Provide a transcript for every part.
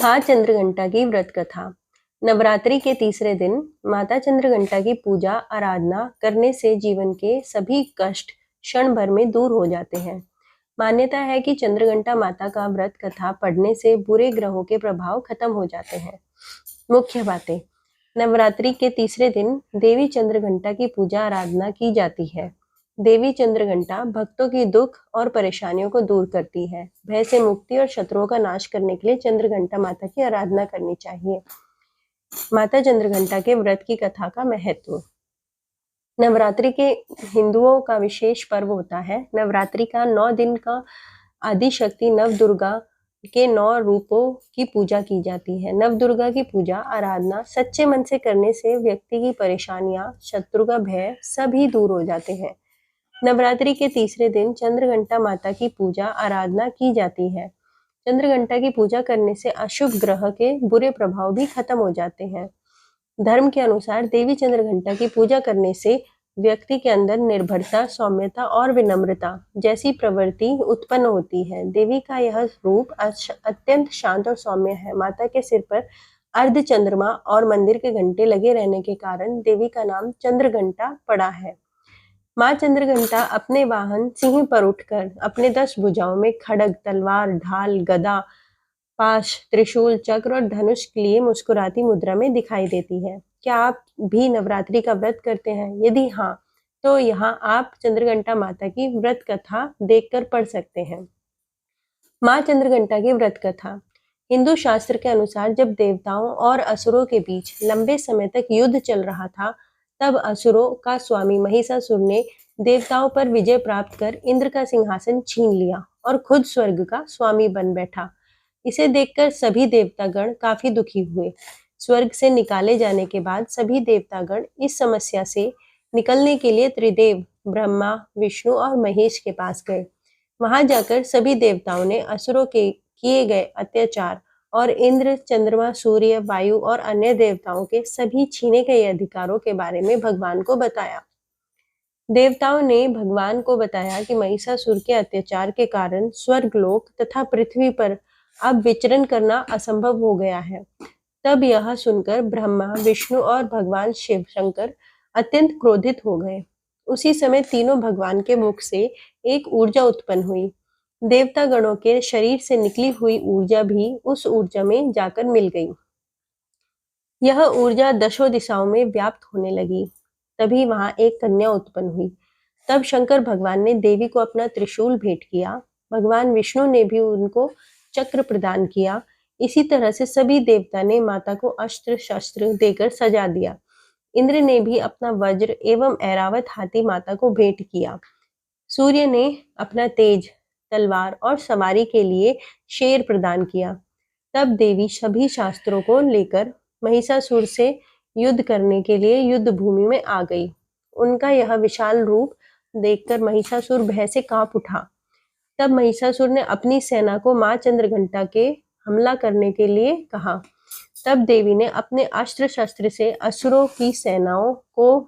माँ चंद्रघंटा की व्रत कथा। नवरात्रि के तीसरे दिन माता चंद्रघंटा की पूजा आराधना करने से जीवन के सभी कष्ट क्षण भर में दूर हो जाते हैं। मान्यता है कि चंद्रघंटा माता का व्रत कथा पढ़ने से बुरे ग्रहों के प्रभाव खत्म हो जाते हैं। मुख्य बातें। नवरात्रि के तीसरे दिन देवी चंद्रघंटा की पूजा आराधना की जाती है। देवी चंद्रघंटा भक्तों की दुख और परेशानियों को दूर करती है। भय से मुक्ति और शत्रुओं का नाश करने के लिए चंद्रघंटा माता की आराधना करनी चाहिए। माता चंद्रघंटा के व्रत की कथा का महत्व। नवरात्रि के हिंदुओं का विशेष पर्व होता है। नवरात्रि का 9 दिन का आदि शक्ति नव दुर्गा के 9 रूपों की पूजा की जाती है। नव दुर्गा की पूजा आराधना सच्चे मन से करने से व्यक्ति की परेशानियां, शत्रु का भय सभी दूर हो जाते हैं। नवरात्रि के तीसरे दिन चंद्रघंटा माता की पूजा आराधना की जाती है। चंद्रघंटा की पूजा करने से अशुभ ग्रह के बुरे प्रभाव भी खत्म हो जाते हैं। धर्म के अनुसार देवी चंद्रघंटा की पूजा करने से व्यक्ति के अंदर निर्भरता, सौम्यता और विनम्रता जैसी प्रवृत्ति उत्पन्न होती है। देवी का यह रूप अत्यंत शांत और सौम्य है। माता के सिर पर अर्ध चंद्रमा और मंदिर के घंटे लगे रहने के कारण देवी का नाम चंद्रघंटा पड़ा है। माँ चंद्रघंटा अपने वाहन सिंह पर उठकर अपने 10 भुजाओं में खड्ग, तलवार, ढाल, गदा, पाश, त्रिशूल, चक्र और धनुष के लिए मुस्कुराती मुद्रा में दिखाई देती है। क्या आप भी नवरात्रि का व्रत करते हैं? यदि हाँ, तो यहाँ आप चंद्रघंटा माता की व्रत कथा देखकर पढ़ सकते हैं। माँ चंद्रघंटा की व्रत कथा। हिंदू शास्त्र के अनुसार जब देवताओं और असुरों के बीच लंबे समय तक युद्ध चल रहा था, तब असुरों का स्वामी महिषासुर ने देवताओं पर विजय प्राप्त कर इंद्र का सिंहासन छीन लिया और खुद स्वर्ग का स्वामी बन बैठा। इसे देखकर सभी देवतागण काफी दुखी हुए। स्वर्ग से निकाले जाने के बाद सभी देवतागण इस समस्या से निकलने के लिए त्रिदेव ब्रह्मा, विष्णु और महेश के पास गए। वहां जाकर सभी देवताओं ने असुरों के किए गए अत्याचार और इंद्र, चंद्रमा, सूर्य, वायु और अन्य देवताओं के सभी छीने गए अधिकारों के बारे में भगवान को बताया। देवताओं ने भगवान को बताया कि महिषासुर के अत्याचार के कारण स्वर्गलोक तथा पृथ्वी पर अब विचरण करना असंभव हो गया है। तब यह सुनकर ब्रह्मा, विष्णु और भगवान शिव शंकर अत्यंत क्रोधित हो गए। उसी समय तीनों भगवान के मुख से एक ऊर्जा उत्पन्न हुई। देवता गणों के शरीर से निकली हुई ऊर्जा भी उस ऊर्जा में जाकर मिल गई। यह ऊर्जा दशों दिशाओं में व्याप्त होने लगी। तभी वहां एक कन्या उत्पन्न हुई। तब शंकर भगवान ने देवी को अपना त्रिशूल भेंट किया। भगवान विष्णु ने भी उनको चक्र प्रदान किया। इसी तरह से सभी देवता ने माता को अस्त्र शस्त्र देकर सजा दिया। इंद्र ने भी अपना वज्र एवं ऐरावत हाथी माता को भेंट किया। सूर्य ने अपना तेज, तलवार और सवारी के लिए शेर प्रदान किया। तब देवी सभी शास्त्रों को लेकर महिषासुर से युद्ध करने के लिए युद्ध भूमि में आ गई। उनका यह विशाल रूप देखकर महिषासुर भय से कांप उठा। तब महिषासुर ने अपनी सेना को माँ चंद्रघंटा के हमला करने के लिए कहा। तब देवी ने अपने अस्त्र शस्त्र से असुरों की सेनाओं को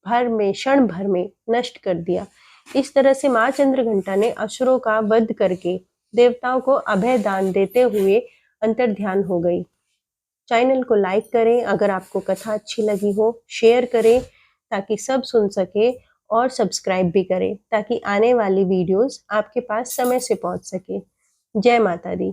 क्षण भर में नष्ट कर दिया। इस तरह से माँ चंद्रघंटा ने असुरों का वध करके देवताओं को अभय दान देते हुए अंतर्ध्यान हो गई। चैनल को लाइक करें, अगर आपको कथा अच्छी लगी हो शेयर करें ताकि सब सुन सके, और सब्सक्राइब भी करें ताकि आने वाली वीडियोस आपके पास समय से पहुंच सके। जय माता दी।